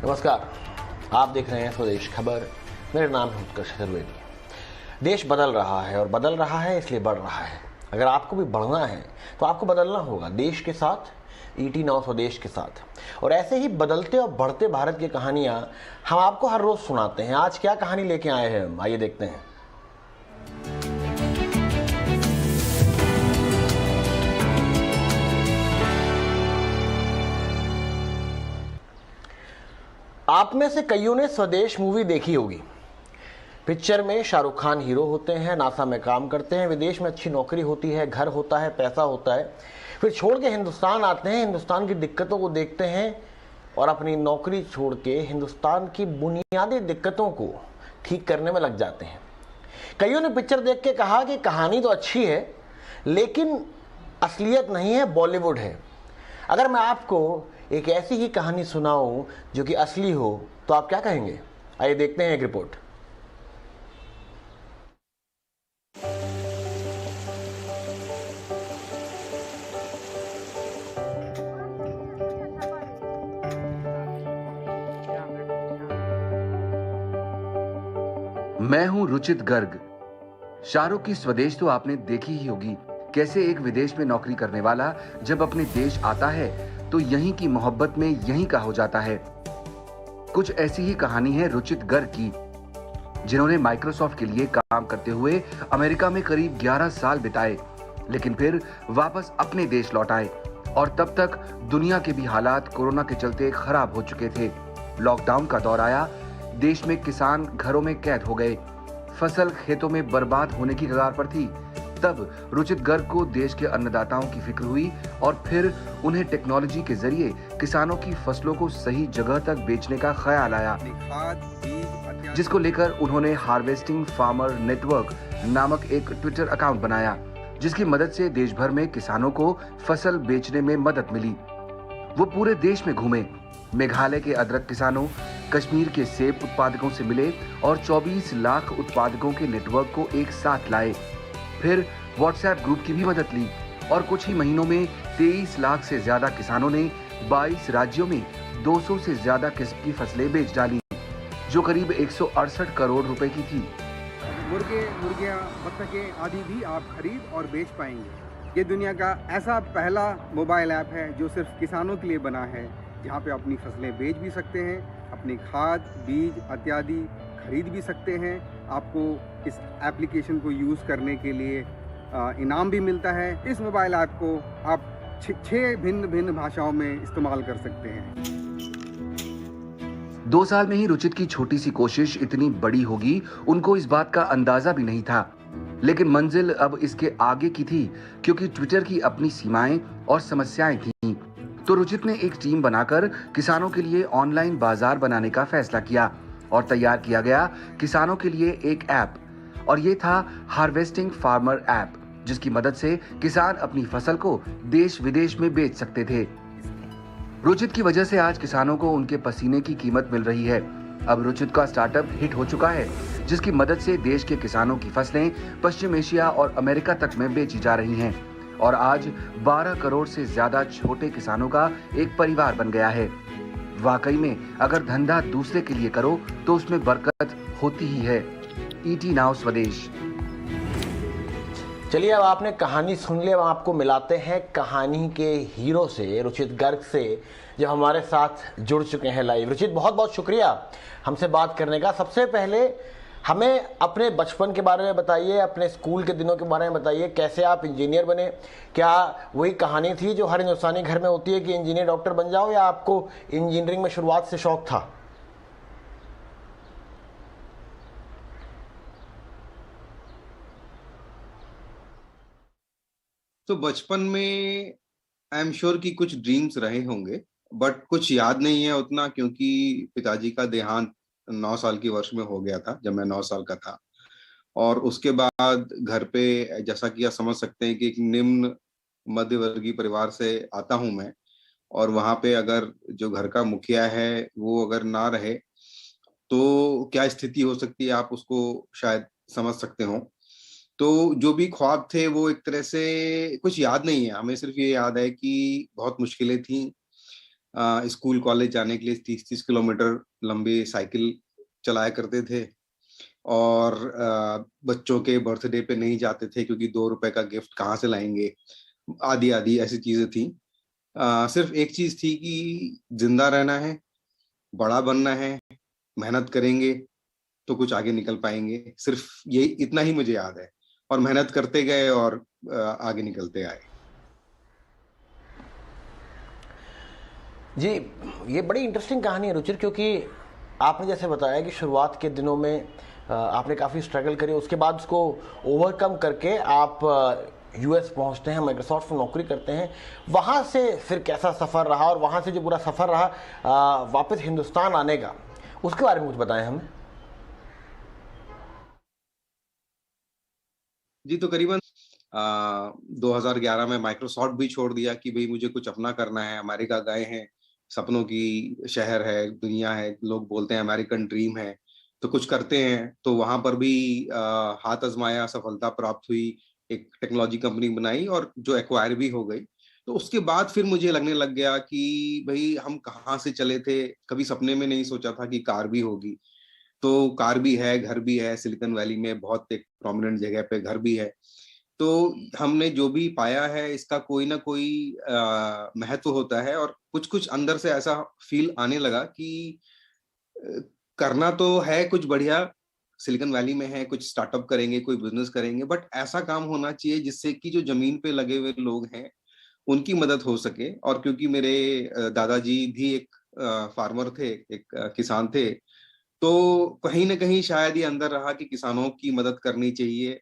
नमस्कार, आप देख रहे हैं स्वदेश खबर। मेरा नाम है उत्कर्ष चतुर्वेदी। देश बदल रहा है और बदल रहा है इसलिए बढ़ रहा है। अगर आपको भी बढ़ना है तो आपको बदलना होगा देश के साथ, ईटी नाउ स्वदेश के साथ। और ऐसे ही बदलते और बढ़ते भारत की कहानियां हम आपको हर रोज सुनाते हैं। आज क्या कहानी लेके आए हैं हम, आइए देखते हैं। आप में से कईयों ने स्वदेश मूवी देखी होगी। पिक्चर में शाहरुख खान हीरो होते हैं, नासा में काम करते हैं, विदेश में अच्छी नौकरी होती है, घर होता है, पैसा होता है, फिर छोड़ के हिंदुस्तान आते हैं, हिंदुस्तान की दिक्कतों को देखते हैं और अपनी नौकरी छोड़ के हिंदुस्तान की बुनियादी दिक्कतों को ठीक करने में लग जाते हैं। कईयों ने पिक्चर देख के कहा कि कहानी तो अच्छी है लेकिन असलियत नहीं है, बॉलीवुड है। अगर मैं आपको एक ऐसी ही कहानी सुनाऊं जो कि असली हो तो आप क्या कहेंगे? आइए देखते हैं एक रिपोर्ट। मैं हूं रुचित गर्ग। शाहरुख की स्वदेश तो आपने देखी ही होगी। कैसे एक विदेश में नौकरी करने वाला जब अपने देश आता है तो यहीं की मोहब्बत में यहीं का हो जाता है। कुछ ऐसी ही कहानी है रुचित गर्ग की, जिन्होंने माइक्रोसॉफ्ट के लिए काम करते हुए अमेरिका में करीब 11 साल बिताए, लेकिन फिर वापस अपने देश लौट आए। और तब तक दुनिया के भी हालात कोरोना के चलते खराब हो चुके थे। लॉकडाउन का दौर आया, देश में किसान घरों में कैद हो गए, फसल खेतों में बर्बाद होने की कगार पर थी। तब रुचित गर्ग को देश के अन्नदाताओं की फिक्र हुई और फिर उन्हें टेक्नोलॉजी के जरिए किसानों की फसलों को सही जगह तक बेचने का ख्याल आया, जिसको लेकर उन्होंने हार्वेस्टिंग फार्मर नेटवर्क नामक एक ट्विटर अकाउंट बनाया, जिसकी मदद से देश भर में किसानों को फसल बेचने में मदद मिली। वो पूरे देश में घूमे, मेघालय के अदरक किसानों, कश्मीर के सेब उत्पादकों से मिले और 24 लाख उत्पादकों के नेटवर्क को एक साथ लाए। फिर व्हाट्सएप ग्रुप की भी मदद ली और कुछ ही महीनों में 23 लाख से ज्यादा किसानों ने 22 राज्यों में 200 से ज्यादा किस्म की फसलें बेच डाली, जो करीब 168 करोड़ रुपए की थी। मुर्गे, मुर्गियाँ, बत्तखें आदि भी आप खरीद और बेच पाएंगे। ये दुनिया का ऐसा पहला मोबाइल ऐप है जो सिर्फ किसानों के लिए बना है, जहाँ पे अपनी फसलें बेच भी सकते हैं, अपनी खाद, बीज इत्यादि खरीद भी सकते हैं। आपको इस एप्लीकेशन को यूज़ करने के लिए इनाम भी मिलता है। इस मोबाइल ऐप को आप 6 भिन्न भिन्न भाषाओं में इस्तेमाल कर सकते हैं। 2 साल में ही रुचित की छोटी सी कोशिश इतनी बड़ी होगी, उनको इस बात का अंदाजा भी नहीं था। लेकिन मंजिल अब इसके आगे की थी, क्योंकि ट्विटर की अपनी सीमाएं और समस्याएं थीं। तो रुचित ने एक टीम बनाकर किसानों के लिए ऑनलाइन बाजार बनाने का फैसला किया और तैयार किया गया किसानों के लिए एक ऐप, और ये था हार्वेस्टिंग फार्मर ऐप, जिसकी मदद से किसान अपनी फसल को देश विदेश में बेच सकते थे। रुचित की वजह से आज किसानों को उनके पसीने की कीमत मिल रही है। अब रुचित का स्टार्टअप हिट हो चुका है, जिसकी मदद से देश के किसानों की फसलें पश्चिम एशिया और अमेरिका तक में बेची जा रही हैं और आज 12 करोड़ से ज्यादा छोटे किसानों का एक परिवार बन गया है। वाकई में अगर धंधा दूसरे के लिए करो तो उसमें बरकत होती ही है। ईटी नाउ स्वदेश। चलिए, अब आपने कहानी सुन ली, अब आपको मिलाते हैं कहानी के हीरो से, रुचित गर्ग से, जो हमारे साथ जुड़ चुके हैं लाइव। रुचित, बहुत बहुत शुक्रिया हमसे बात करने का। सबसे पहले हमें अपने बचपन के बारे में बताइए, अपने स्कूल के दिनों के बारे में बताइए। कैसे आप इंजीनियर बने? क्या वही कहानी थी जो हर हिंदुस्तानी घर में होती है कि इंजीनियर डॉक्टर बन जाओ, या आपको इंजीनियरिंग में शुरुआत से शौक था? तो बचपन में आई एम श्योर कि कुछ ड्रीम्स रहे होंगे, बट कुछ याद नहीं है उतना, क्योंकि पिताजी का देहांत 9 साल की वर्ष में हो गया था जब मैं 9 साल का था। और उसके बाद घर पे, जैसा कि आप समझ सकते हैं कि एक निम्न मध्य वर्गीय परिवार से आता हूं मैं, और वहां पे अगर जो घर का मुखिया है वो अगर ना रहे तो क्या स्थिति हो सकती है, आप उसको शायद समझ सकते हो। तो जो भी ख्वाब थे वो एक तरह से कुछ याद नहीं है, हमें सिर्फ ये याद है कि बहुत मुश्किलें थी, स्कूल कॉलेज जाने के लिए 30-30 किलोमीटर लंबी साइकिल चलाया करते थे, और बच्चों के बर्थडे पे नहीं जाते थे क्योंकि 2 रुपए का गिफ्ट कहाँ से लाएंगे, आदि आदि ऐसी चीजें थी। सिर्फ एक चीज थी कि जिंदा रहना है, बड़ा बनना है, मेहनत करेंगे तो कुछ आगे निकल पाएंगे। सिर्फ ये इतना ही मुझे याद है, और मेहनत करते गए और आगे निकलते आए। जी, ये बड़ी इंटरेस्टिंग कहानी है रुचिर, क्योंकि आपने जैसे बताया कि शुरुआत के दिनों में आपने काफ़ी स्ट्रगल करी, उसके बाद उसको ओवरकम करके आप यूएस पहुंचते हैं, माइक्रोसॉफ्ट में नौकरी करते हैं। वहाँ से फिर कैसा सफ़र रहा, और वहाँ से जो पूरा सफ़र रहा वापस हिंदुस्तान आने का, उसके बारे में कुछ बताएं हमें। जी, तो करीबन 2011 में माइक्रोसॉफ्ट भी छोड़ दिया कि भाई मुझे कुछ अपना करना है। अमेरिका गए हैं, सपनों की शहर है, दुनिया है, लोग बोलते हैं अमेरिकन ड्रीम है, तो कुछ करते हैं। तो वहां पर भी हाथ आजमाया, सफलता प्राप्त हुई, एक टेक्नोलॉजी कंपनी बनाई और जो एक्वायर भी हो गई। तो उसके बाद फिर मुझे लगने लग गया कि भाई हम कहाँ से चले थे, कभी सपने में नहीं सोचा था कि कार भी होगी। तो कार भी है, घर भी है, सिलिकॉन वैली में बहुत एक प्रोमिनेंट जगह पे घर भी है। तो हमने जो भी पाया है इसका कोई ना कोई महत्व होता है, और कुछ कुछ अंदर से ऐसा फील आने लगा कि अ, करना तो है कुछ बढ़िया, सिलिकॉन वैली में है, कुछ स्टार्टअप करेंगे, कोई बिजनेस करेंगे, बट ऐसा काम होना चाहिए जिससे कि जो जमीन पे लगे हुए लोग हैं उनकी मदद हो सके। और क्योंकि मेरे दादाजी भी एक फार्मर थे, एक किसान थे, तो कहीं ना कहीं शायद ये अंदर रहा कि किसानों की मदद करनी चाहिए।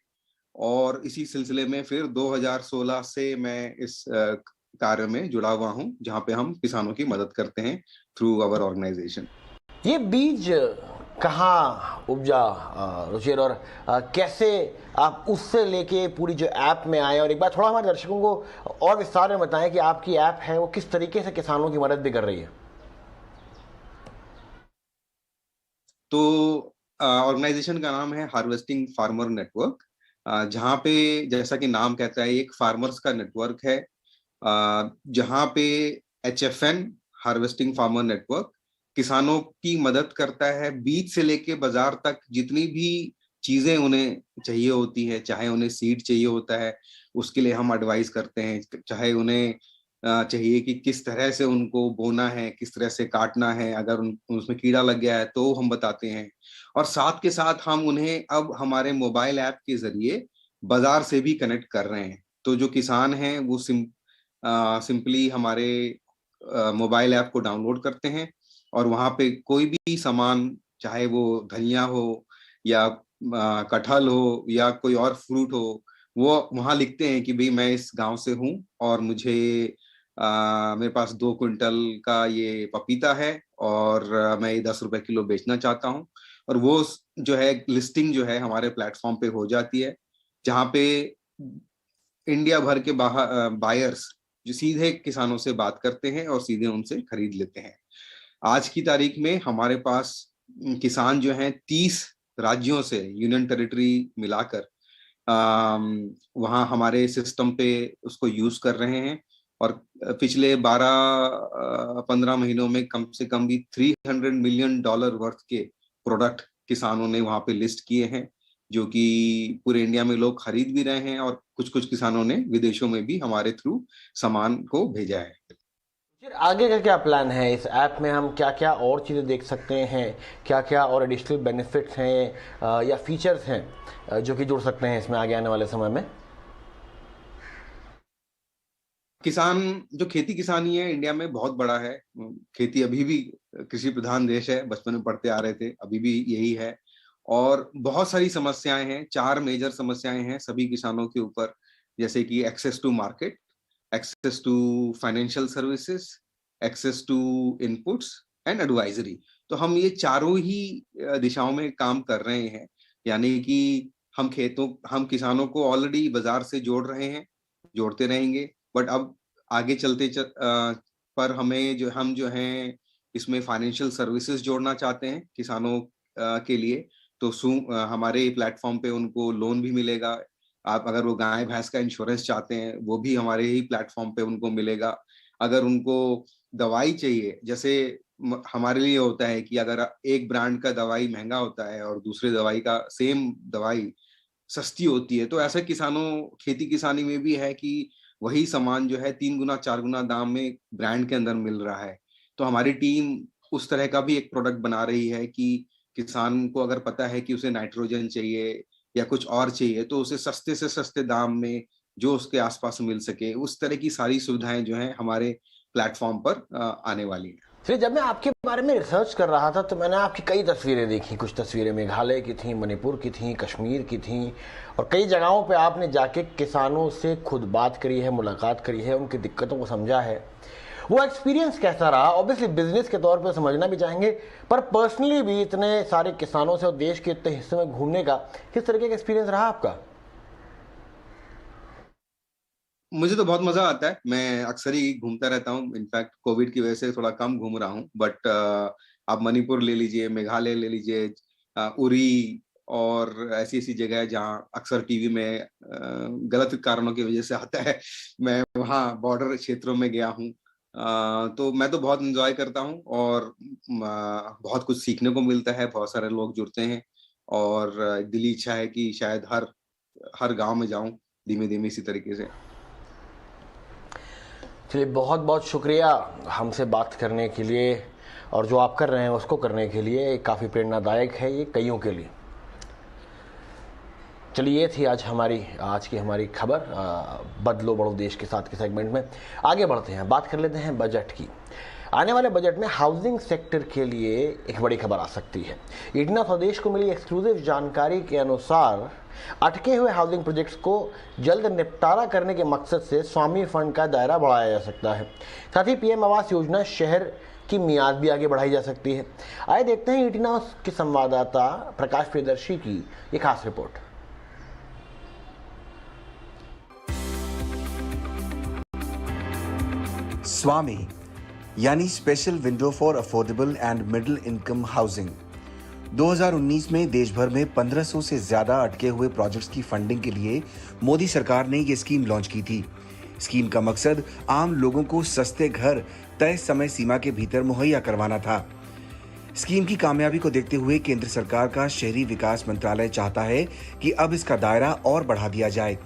और इसी सिलसिले में फिर 2016 से मैं इस कार्य में जुड़ा हुआ हूं, जहां पे हम किसानों की मदद करते हैं थ्रू आवर ऑर्गेनाइजेशन। ये बीज कहाँ उपजा रुचिर, और कैसे आप उससे लेके पूरी जो ऐप में आए, और एक बार थोड़ा हमारे दर्शकों को और विस्तार में बताएं कि आपकी ऐप है वो किस तरीके से किसानों की मदद भी कर रही है। तो ऑर्गेनाइजेशन का नाम है हार्वेस्टिंग फार्मर नेटवर्क, जहाँ पे जैसा कि नाम कहता है एक फार्मर्स का नेटवर्क है, जहाँ पे HFN हार्वेस्टिंग फार्मर नेटवर्क किसानों की मदद करता है। बीज से लेके बाजार तक जितनी भी चीजें उन्हें चाहिए होती है, चाहे उन्हें सीड चाहिए होता है उसके लिए हम एडवाइस करते हैं, चाहे उन्हें चाहिए कि किस तरह से उनको बोना है, किस तरह से काटना है, अगर उसमें कीड़ा लग गया है तो हम बताते हैं। और साथ के साथ हम उन्हें अब हमारे मोबाइल ऐप के जरिए बाजार से भी कनेक्ट कर रहे हैं। तो जो किसान हैं वो सिंपली हमारे मोबाइल ऐप को डाउनलोड करते हैं, और वहां पे कोई भी सामान, चाहे वो धनिया हो या कटहल हो या कोई और फ्रूट हो, वो वहां लिखते हैं कि भाई मैं इस गांव से हूँ और मुझे मेरे पास 2 क्विंटल का ये पपीता है, और मैं ये 10 रुपए किलो बेचना चाहता हूँ। और वो जो है लिस्टिंग जो है हमारे प्लेटफॉर्म पे हो जाती है, जहाँ पे इंडिया भर के बायर्स जो सीधे किसानों से बात करते हैं और सीधे उनसे खरीद लेते हैं। आज की तारीख में हमारे पास किसान जो हैं 30 राज्यों से, यूनियन टेरिटरी मिलाकर, वहाँ हमारे सिस्टम पे उसको यूज कर रहे हैं। और पिछले 12-15 महीनों में कम से कम भी $300 मिलियन वर्थ के प्रोडक्ट किसानों ने वहाँ पे लिस्ट किए हैं, जो कि पूरे इंडिया में लोग खरीद भी रहे हैं, और कुछ कुछ किसानों ने विदेशों में भी हमारे थ्रू सामान को भेजा है। फिर आगे का क्या प्लान है? इस ऐप में हम क्या क्या और चीज़ें देख सकते हैं, क्या क्या और एडिशनल बेनिफिट्स हैं या फीचर्स हैं जो कि जुड़ सकते हैं इसमें आगे आने वाले समय में? किसान जो खेती किसानी है इंडिया में बहुत बड़ा है। खेती अभी भी कृषि प्रधान देश है, बचपन में पढ़ते आ रहे थे, अभी भी यही है। और बहुत सारी समस्याएं हैं, 4 मेजर समस्याएं हैं सभी किसानों के ऊपर, जैसे कि access to market, access to financial services, access to inputs and advisory. तो हम ये चारों ही दिशाओं में काम कर रहे हैं। यानी कि हम किसानों को ऑलरेडी बाजार से जोड़ रहे हैं, जोड़ते रहेंगे, बट अब आगे पर हमें हम जो हैं इसमें फाइनेंशियल सर्विसेज जोड़ना चाहते हैं किसानों के लिए। तो हमारे प्लेटफॉर्म पे उनको लोन भी मिलेगा। आप अगर वो गाय भैंस का इंश्योरेंस चाहते हैं वो भी हमारे ही प्लेटफॉर्म पे उनको मिलेगा। अगर उनको दवाई चाहिए, जैसे हमारे लिए होता है कि अगर एक ब्रांड का दवाई महंगा होता है और दूसरे दवाई का सेम दवाई सस्ती होती है, तो ऐसा खेती किसानी में भी है कि वही सामान जो है 3 गुना 4 गुना दाम में ब्रांड के अंदर मिल रहा है। तो हमारी टीम उस तरह का भी एक प्रोडक्ट बना रही है कि किसान को अगर पता है कि उसे नाइट्रोजन चाहिए या कुछ और चाहिए, तो उसे सस्ते से सस्ते दाम में जो उसके आसपास मिल सके, उस तरह की सारी सुविधाएं जो हैं हमारे प्लेटफॉर्म पर आने वाली हैं। चलिए, जब मैं आपके बारे में रिसर्च कर रहा था तो मैंने आपकी कई तस्वीरें देखी। कुछ तस्वीरें मेघालय की थी, मणिपुर की थी, कश्मीर की थी, और कई जगहों पे आपने जाके किसानों से खुद बात करी है, मुलाकात करी है, उनकी दिक्कतों को समझा है। वो एक्सपीरियंस कैसा रहा? ऑब्वियसली बिजनेस के तौर पे समझना भी चाहेंगे, पर पर्सनली भी इतने सारे किसानों से और देश के इतने हिस्सों में घूमने का किस तरीके का एक्सपीरियंस रहा आपका? मुझे तो बहुत मजा आता है, मैं अक्सर ही घूमता रहता हूँ। इनफैक्ट कोविड की वजह से थोड़ा कम घूम रहा हूँ, बट आप मणिपुर ले लीजिए, मेघालय ले लीजिए, उरी और ऐसी ऐसी जगह है जहाँ अक्सर टीवी में गलत कारणों की वजह से आता है। मैं वहाँ बॉर्डर क्षेत्रों में गया हूँ, तो मैं तो बहुत एंजॉय करता हूँ और बहुत कुछ सीखने को मिलता है, बहुत सारे लोग जुड़ते हैं और दिली इच्छा है कि शायद हर गांव में जाऊं धीमे धीमे इसी तरीके से। चलिए, बहुत बहुत शुक्रिया हमसे बात करने के लिए, और जो आप कर रहे हैं उसको करने के लिए। काफ़ी प्रेरणादायक है ये कईयों के लिए। चलिए, ये थी आज की हमारी खबर बदलो बढ़ो देश के साथ के सेगमेंट में। आगे बढ़ते हैं, बात कर लेते हैं बजट की। आने वाले बजट में हाउसिंग सेक्टर के लिए एक बड़ी खबर आ सकती है। इटना स्वदेश को मिली एक्सक्लूसिव जानकारी के अनुसार अटके हुए हाउसिंग प्रोजेक्ट्स को जल्द निपटारा करने के मकसद से स्वामी फंड का दायरा बढ़ाया जा सकता है। साथ ही पीएम आवास योजना शहर की मियाद भी आगे बढ़ाई जा सकती है। आइए देखते हैं इटना के संवाददाता प्रकाश प्रियदर्शी की ये खास रिपोर्ट। स्वामी यानी special window for affordable and middle income housing 2019 में देश भर में 1500 से ज्यादा अटके हुए प्रोजेक्ट्स की फंडिंग के लिए मोदी सरकार ने ये स्कीम लॉन्च की थी। स्कीम का मकसद आम लोगों को सस्ते घर तय समय सीमा के भीतर मुहैया करवाना था। स्कीम की कामयाबी को देखते हुए केंद्र सरकार का शहरी विकास मंत्रालय चाहता है कि अब इसका दायरा और बढ़ा दिया जाए।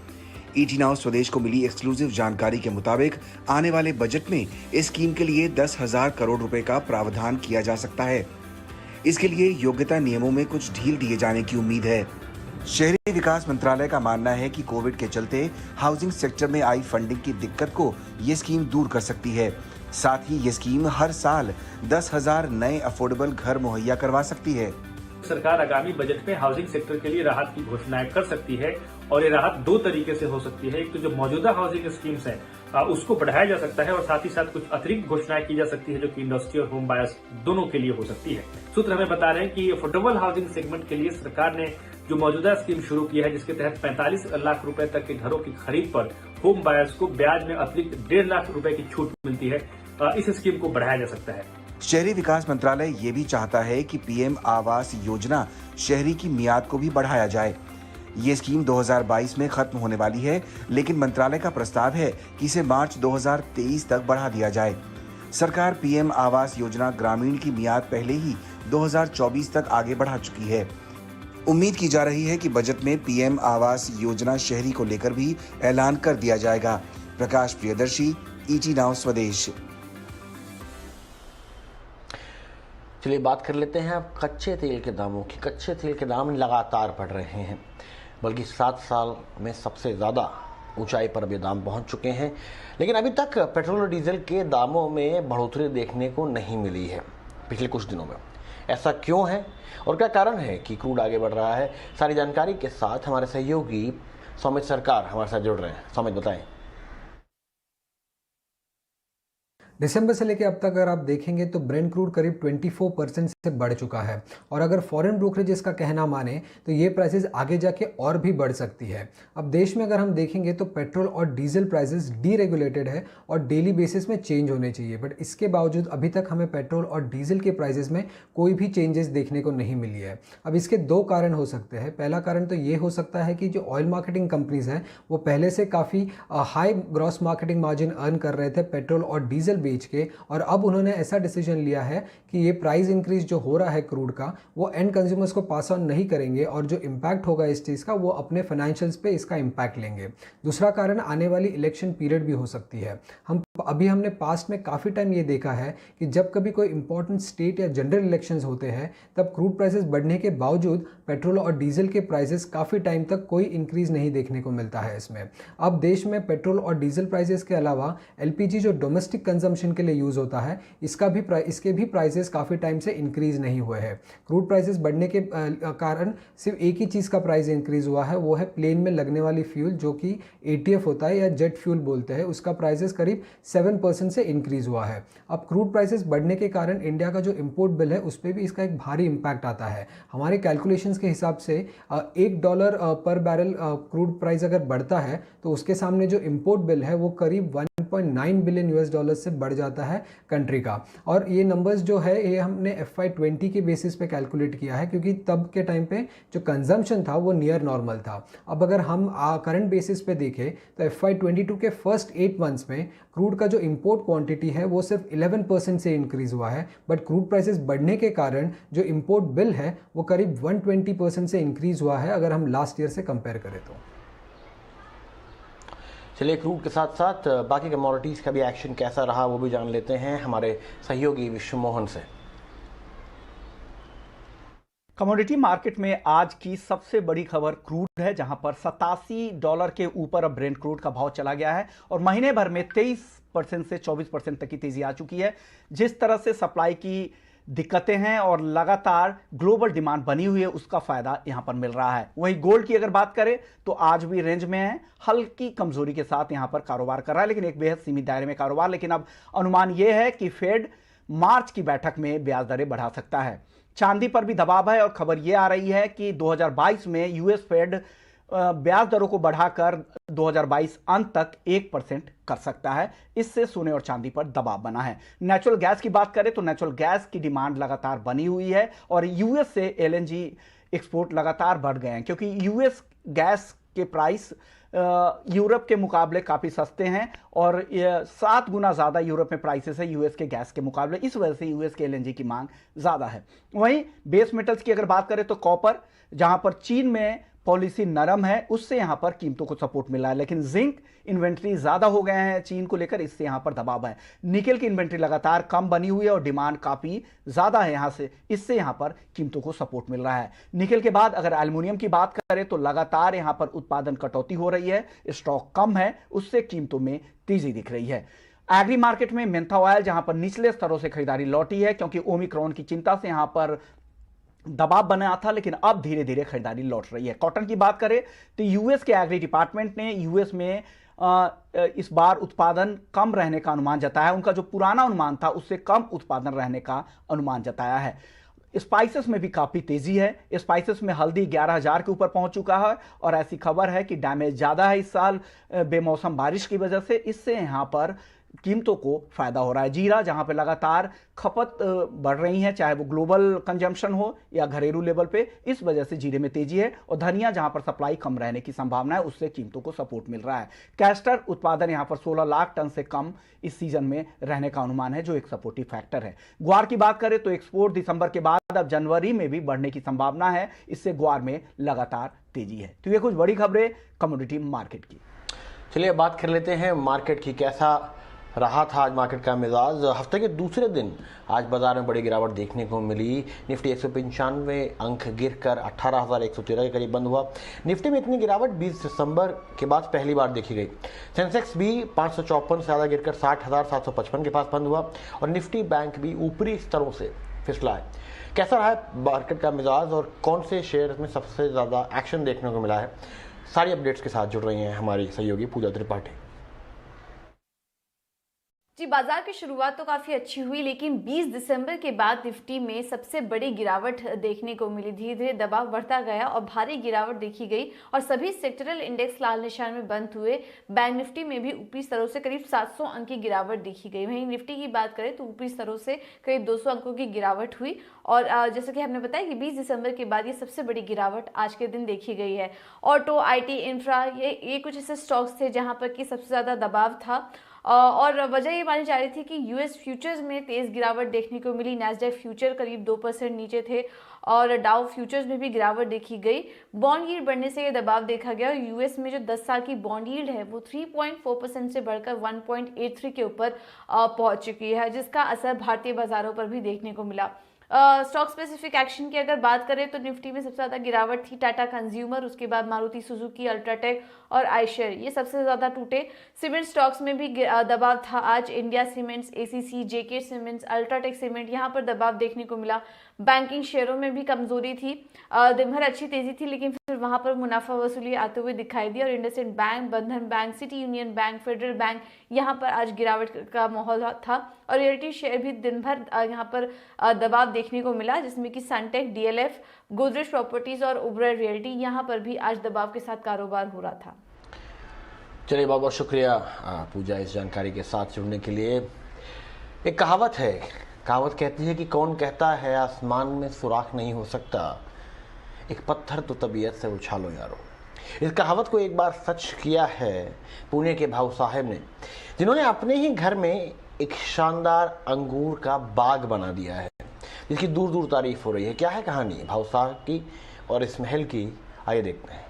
ईटी नाउ स्वदेश को मिली एक्सक्लूसिव जानकारी के मुताबिक आने वाले बजट में इस स्कीम के लिए 10,000 करोड़ रुपए का प्रावधान किया जा सकता है। इसके लिए योग्यता नियमों में कुछ ढील दिए जाने की उम्मीद है। शहरी विकास मंत्रालय का मानना है कि कोविड के चलते हाउसिंग सेक्टर में आई फंडिंग की दिक्कत को ये स्कीम दूर कर सकती है। साथ ही ये स्कीम हर साल 10,000 नए अफोर्डेबल घर मुहैया करवा सकती है। सरकार आगामी बजट में हाउसिंग सेक्टर के लिए राहत की घोषणाएं कर सकती है, और ये राहत दो तरीके से हो सकती है। एक तो जो मौजूदा हाउसिंग स्कीम्स हैं उसको बढ़ाया जा सकता है, और साथ ही साथ कुछ अतिरिक्त घोषणाएं की जा सकती है जो कि इंडस्ट्री और होम बायर्स दोनों के लिए हो सकती है। सूत्र हमें बता रहे हैं कि अफोर्डेबल हाउसिंग सेगमेंट के लिए सरकार ने जो मौजूदा स्कीम शुरू की है, जिसके तहत 45 लाख रुपए तक के घरों की खरीद पर होम बायर्स को ब्याज में अतिरिक्त 1.5 लाख रुपए की छूट मिलती है, इस स्कीम को बढ़ाया जा सकता है। शहरी विकास मंत्रालय ये भी चाहता है कि पीएम आवास योजना शहरी की मियाद को भी बढ़ाया जाए। ये स्कीम 2022 में खत्म होने वाली है, लेकिन मंत्रालय का प्रस्ताव है कि इसे मार्च 2023 तक बढ़ा दिया जाए। सरकार पीएम आवास योजना ग्रामीण की मियाद पहले ही 2024 तक आगे बढ़ा चुकी है। उम्मीद की जा रही है कि बजट में पीएम आवास योजना शहरी को लेकर भी ऐलान कर दिया जाएगा। प्रकाश प्रियदर्शी, ईटी नाउ स्वदेश। चलिए, बात कर लेते हैं अब कच्चे तेल के दामों की। कच्चे तेल के दाम लगातार बढ़ रहे हैं, बल्कि 7 साल में सबसे ज़्यादा ऊंचाई पर अब ये दाम पहुंच चुके हैं। लेकिन अभी तक पेट्रोल और डीजल के दामों में बढ़ोतरी देखने को नहीं मिली है पिछले कुछ दिनों में। ऐसा क्यों है और क्या कारण है कि क्रूड आगे बढ़ रहा है? सारी जानकारी के साथ हमारे सहयोगी सौमित सरकार हमारे साथ जुड़ रहे हैं। सौमित, बताएं। दिसंबर से लेकर अब तक अगर आप देखेंगे तो ब्रेंट क्रूड करीब 24% से बढ़ चुका है, और अगर फॉरेन ब्रोकरेजेस का कहना माने तो ये प्राइसेस आगे जाके और भी बढ़ सकती है। अब देश में अगर हम देखेंगे तो पेट्रोल और डीजल प्राइसेस डीरेगुलेटेड है और डेली बेसिस में चेंज होने चाहिए, बट इसके बावजूद अभी तक हमें पेट्रोल और डीजल के प्राइसेस में कोई भी चेंजेस देखने को नहीं मिली है। अब इसके दो कारण हो सकते हैं। पहला कारण तो ये हो सकता है कि जो ऑयल मार्केटिंग कंपनीज हैं वो पहले से काफ़ी high gross marketing margin earn कर रहे थे पेट्रोल और डीजल बेच के, और अब उन्होंने ऐसा डिसीजन लिया है कि ये प्राइस इंक्रीज जो हो रहा है क्रूड का वो एंड कंज्यूमर्स को पास ऑन नहीं करेंगे, और जो इम्पैक्ट होगा इस चीज़ का वो अपने फाइनेंशियल्स पे इसका इम्पैक्ट लेंगे। दूसरा कारण आने वाली इलेक्शन पीरियड भी हो सकती है। हमने पास्ट में काफ़ी टाइम ये देखा है कि जब कभी कोई इंपॉर्टेंट स्टेट या जनरल इलेक्शंस होते हैं तब क्रूड प्राइसेस बढ़ने के बावजूद पेट्रोल और डीजल के प्राइसेस काफ़ी टाइम तक कोई इंक्रीज नहीं देखने को मिलता है इसमें। अब देश में पेट्रोल और डीजल प्राइसेस के अलावा एलपीजी जो डोमेस्टिक कंजम्पशन के लिए यूज़ होता है इसके भी प्राइसेस काफ़ी टाइम से इंक्रीज नहीं हुए हैं। क्रूड प्राइसेस बढ़ने के कारण सिर्फ एक ही चीज़ का प्राइस इंक्रीज हुआ है, वो है प्लेन में लगने वाली फ्यूल जो कि एटीएफ होता है या जेट फ्यूल बोलते हैं, उसका प्राइसेस करीब 7% से इंक्रीज हुआ है। अब क्रूड प्राइसेस बढ़ने के कारण इंडिया का जो इंपोर्ट बिल है उस पर भी इसका एक भारी इंपैक्ट आता है। हमारे कैलकुलेशंस के हिसाब से $1 पर बैरल क्रूड प्राइस अगर बढ़ता है तो उसके सामने जो इंपोर्ट बिल है वो करीब 1.9 बिलियन US डॉलर से बढ़ जाता है कंट्री का। और ये नंबर्स जो है ये हमने FY20 के बेसिस पे कैलकुलेट किया है, क्योंकि तब के टाइम पे जो कंजम्पशन था वो नियर नॉर्मल था। अब अगर हम करंट बेसिस पे देखें तो FY22 के फर्स्ट 8 मंथ्स में क्रूड का जो इंपोर्ट क्वांटिटी है वो सिर्फ 11% से इंक्रीज हुआ है, बट क्रूड प्राइसेस बढ़ने के कारण जो इंपोर्ट बिल है वो करीब 120% से इंक्रीज हुआ है अगर हम लास्ट ईयर से कंपेयर करें तो। चलिए, क्रूड के साथ साथ बाकी कमोडिटीज़ का भी एक्शन कैसा रहा वो भी जान लेते हैं हमारे सहयोगी विश्व मोहन से। कमोडिटी मार्केट में आज की सबसे बड़ी खबर क्रूड है, जहां पर $87 के ऊपर अब ब्रेंट क्रूड का भाव चला गया है और महीने भर में 23% से 24% तक की तेजी आ चुकी है। जिस तरह से सप्लाई की दिक्कतें हैं और लगातार ग्लोबल डिमांड बनी हुई है उसका फायदा यहां पर मिल रहा है। वहीं गोल्ड की अगर बात करें तो आज भी रेंज में है, हल्की कमजोरी के साथ यहां पर कारोबार कर रहा है, लेकिन एक बेहद सीमित दायरे में कारोबार। लेकिन अब अनुमान यह है कि फेड मार्च की बैठक में ब्याज दरें बढ़ा सकता है। चांदी पर भी दबाव है और खबर यह आ रही है कि 2022 में यूएस फेड ब्याज दरों को बढ़ाकर 2022 अंत तक 1% कर सकता है। इससे सोने और चांदी पर दबाव बना है। नेचुरल गैस की बात करें तो नेचुरल गैस की डिमांड लगातार बनी हुई है और यूएस से एलएनजी एक्सपोर्ट लगातार बढ़ गए हैं, क्योंकि यूएस गैस के प्राइस यूरोप के मुकाबले काफ़ी सस्ते हैं और 7 गुना ज़्यादा यूरोप में प्राइसेस है यूएस के गैस के मुकाबले। इस वजह से यूएस के एलएनजी की मांग ज़्यादा है। वहीं बेस मेटल्स की अगर बात करें तो कॉपर, जहां पर चीन में पॉलिसी नरम है, उससे यहां पर कीमतों को सपोर्ट मिला है, लेकिन जिंक इन्वेंट्री ज्यादा हो गए हैं चीन को लेकर, इससे यहां पर दबाव है। निकेल की इन्वेंट्री लगातार कम बनी हुई है और डिमांड काफी ज्यादा है यहां से, इससे यहां पर कीमतों को सपोर्ट मिल रहा है। निकेल के बाद अगर एल्युमिनियम की बात करें तो लगातार यहां पर उत्पादन कटौती हो रही है, स्टॉक कम है, उससे कीमतों में तेजी दिख रही है। एग्री मार्केट में मेंथा ऑयल जहां पर निचले स्तरों से खरीदारी लौटी है, क्योंकि ओमिक्रॉन की चिंता से यहां पर दबाव बना था, लेकिन अब धीरे धीरे खरीदारी लौट रही है। कॉटन की बात करें तो यूएस के एग्री डिपार्टमेंट ने यूएस में इस बार उत्पादन कम रहने का अनुमान जताया। उनका जो पुराना अनुमान था उससे कम उत्पादन रहने का अनुमान जताया है। स्पाइसेस में भी काफी तेजी है। स्पाइसेस में हल्दी 11,000 के ऊपर पहुंच चुका है और ऐसी खबर है कि डैमेज ज्यादा है इस साल बेमौसम बारिश की वजह से, इससे यहां पर कीमतों को फायदा हो रहा है। जीरा जहां पे लगातार खपत बढ़ रही है, चाहे वो ग्लोबल कंजम्पशन हो या घरेलू लेवल पे, इस वजह से जीरे में तेजी है। और धनिया जहां पर सप्लाई कम रहने की संभावना है, उससे कीमतों को सपोर्ट मिल रहा है। कैस्टर उत्पादन यहां पर 16 लाख टन से कम इस सीजन में रहने का अनुमान है, जो एक सपोर्टिव फैक्टर है। ग्वार की बात करें तो एक्सपोर्ट दिसंबर के बाद अब जनवरी में भी बढ़ने की संभावना है, इससे ग्वार में लगातार तेजी है। तो ये कुछ बड़ी खबरें कमोडिटी मार्केट की। चलिए बात कर लेते हैं मार्केट की। कैसा रहा था आज मार्केट का मिजाज। हफ्ते के दूसरे दिन आज बाजार में बड़ी गिरावट देखने को मिली। निफ्टी 195 अंक गिरकर 18,113 के करीब बंद हुआ। निफ्टी में इतनी गिरावट 20 दिसंबर के बाद पहली बार देखी गई। सेंसेक्स भी 554 से ज़्यादा गिरकर 60,755 के पास बंद हुआ और निफ्टी बैंक भी ऊपरी स्तरों से फिसला है। कैसा रहा है मार्केट का मिजाज और कौन से शेयर में सबसे ज़्यादा एक्शन देखने को मिला है, सारी अपडेट्स के साथ जुड़ रही हैं हमारी सहयोगी पूजा त्रिपाठी। जी, बाजार की शुरुआत तो काफ़ी अच्छी हुई, लेकिन 20 दिसंबर के बाद निफ्टी में सबसे बड़ी गिरावट देखने को मिली। धीरे धीरे दबाव बढ़ता गया और भारी गिरावट देखी गई और सभी सेक्टरल इंडेक्स लाल निशान में बंद हुए। बैंक निफ्टी में भी ऊपरी स्तरों से करीब 700 अंक की गिरावट देखी गई। वहीं निफ्टी की बात करें तो ऊपरी स्तरों से करीब 200 अंकों की गिरावट हुई और जैसा कि हमने बताया कि 20 दिसंबर के बाद ये सबसे बड़ी गिरावट आज के दिन देखी गई है। ऑटो, IT, इंफ्रा ये कुछ ऐसे स्टॉक्स थे जहाँ पर कि सबसे ज़्यादा दबाव था और वजह ये मानी जा रही थी कि यूएस फ्यूचर्स में तेज गिरावट देखने को मिली। नैस्डैक फ्यूचर करीब 2% नीचे थे और डाउ फ्यूचर्स में भी गिरावट देखी गई। बॉन्ड यील्ड बढ़ने से ये दबाव देखा गया और यूएस में जो 10 साल की बॉन्ड यील्ड है वो 3.4% से बढ़कर 1.83 के ऊपर पहुंच चुकी है, जिसका असर भारतीय बाजारों पर भी देखने को मिला। स्टॉक स्पेसिफिक एक्शन की अगर बात करें तो निफ्टी में सबसे ज्यादा गिरावट थी टाटा कंज्यूमर, उसके बाद मारुति सुजुकी, अल्ट्राटेक और आयशर, ये सबसे ज्यादा टूटे। सीमेंट स्टॉक्स में भी दबाव था आज। इंडिया सीमेंट्स, एसीसी, जेके सीमेंट्स, अल्ट्राटेक सीमेंट, यहाँ पर दबाव देखने को मिला। बैंकिंग शेयरों में भी कमजोरी थी। दिन भर अच्छी तेजी थी लेकिन फिर वहां पर मुनाफा वसूली आते हुए दिखाई दी और इंडसइंड बैंक, बंधन bank, city union bank, federal bank, यहाँ पर आज गिरावट का माहौल था। और रियल्टी शेयर भी दिन भर यहाँ पर दबाव देखने को मिला, जिसमें कि सनटेक, डीएलएफ, गोदरेज प्रॉपर्टीज और उबेर रियल्टी, यहाँ पर भी आज दबाव के साथ कारोबार हो रहा था। चलिए, बहुत बहुत शुक्रिया पूजा इस जानकारी के साथ जुड़ने के लिए। एक कहावत है, कहावत कहती है कि कौन कहता है आसमान में सुराख नहीं हो सकता, एक पत्थर तो तबीयत से उछालो यारो। इस कहावत को एक बार सच किया है पुणे के भाऊ साहब ने, जिन्होंने अपने ही घर में एक शानदार अंगूर का बाग बना दिया है, जिसकी दूर दूर तारीफ हो रही है। क्या है कहानी भाऊ साहब की और इस महल की, आइए देखते हैं।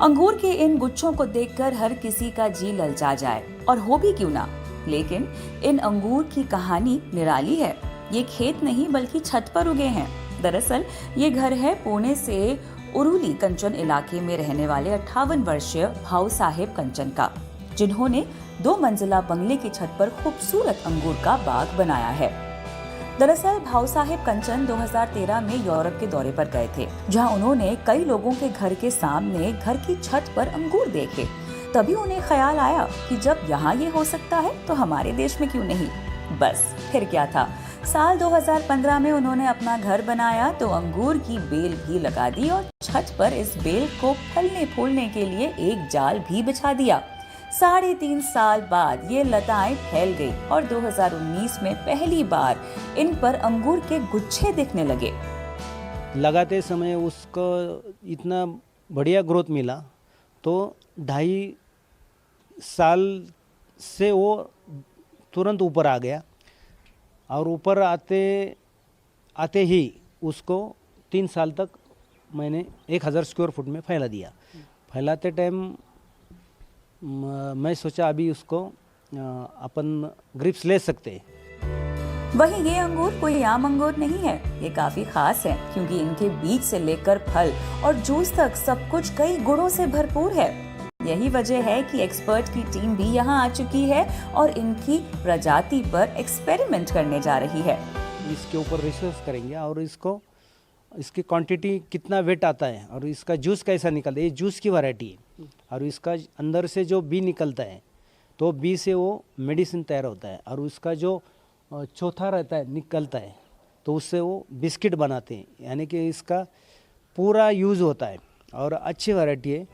अंगूर के इन गुच्छों को देखकर हर किसी का जी ललचा जाए, और हो भी क्यों ना, लेकिन इन अंगूर की कहानी निराली है। ये खेत नहीं बल्कि छत पर उगे हैं। दरअसल ये घर है पुणे से उरुली कंचन इलाके में रहने वाले 58 वर्षीय भाऊ साहेब कंचन का, जिन्होंने 2 मंजिला बंगले की छत पर खूबसूरत अंगूर का बाग बनाया है। दरअसल भाऊ साहेब कंचन 2013 में यूरोप के दौरे पर गए थे, जहां उन्होंने कई लोगों के घर के सामने घर की छत पर अंगूर देखे। तभी उन्हें ख्याल आया कि जब यहाँ ये हो सकता है तो हमारे देश में क्यों नहीं। बस फिर क्या था, साल 2015 में उन्होंने अपना घर बनाया तो अंगूर की बेल भी लगा दी और छत पर इस बेल को फलने फूलने के लिए एक जाल भी बिछा दिया। 3.5 साल बाद ये लताएं फैल गई और 2019 में पहली बार इन पर अंगूर के गुच्छे दिखने लगे। लगाते समय उसको इतना बढ़िया ग्रोथ मिला तो 2.5 साल से वो तुरंत ऊपर आ गया और ऊपर आते ही उसको 3 साल तक मैंने 1000 स्क्वायर फुट में फैला दिया। फैलाते टाइम मैं सोचा अभी उसको अपन ग्रिप्स ले सकते हैं। वहीं ये अंगूर कोई आम अंगूर नहीं है, ये काफी खास है क्योंकि इनके बीज से लेकर फल और जूस तक सब कुछ कई गुणों से भरपूर है। यही वजह है कि एक्सपर्ट की टीम भी यहाँ आ चुकी है और इनकी प्रजाति पर एक्सपेरिमेंट करने जा रही है। इसके ऊपर रिसर्च करेंगे और इसकी क्वांटिटी कितना वेट आता है और इसका जूस कैसा निकलता है। ये जूस की वैरायटी है और इसका अंदर से जो बी निकलता है तो बी से वो मेडिसिन तैयार होता है और उसका जो चौथा रहता है निकलता है तो उससे वो बिस्किट बनाते हैं, यानी कि इसका पूरा यूज़ होता है और अच्छी वैरायटी है।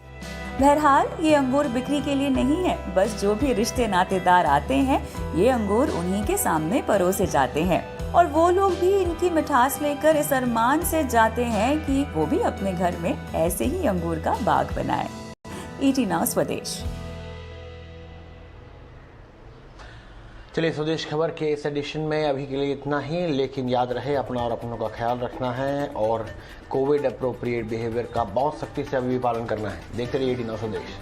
बहरहाल ये अंगूर बिक्री के लिए नहीं है, बस जो भी रिश्ते नातेदार आते हैं ये अंगूर उन्हीं के सामने परोसे जाते हैं और वो लोग भी इनकी मिठास लेकर इस अरमान से जाते हैं कि वो भी अपने घर में ऐसे ही अंगूर का बाग बनाए। ET नाउ स्वदेश। चलिए, स्वदेश खबर के इस एडिशन में अभी के लिए इतना ही, लेकिन याद रहे अपना और अपनों का ख्याल रखना है और कोविड अप्रोप्रिएट बिहेवियर का बहुत सख्ती से अभी भी पालन करना है। देखते रहिए ET नाउ स्वदेश।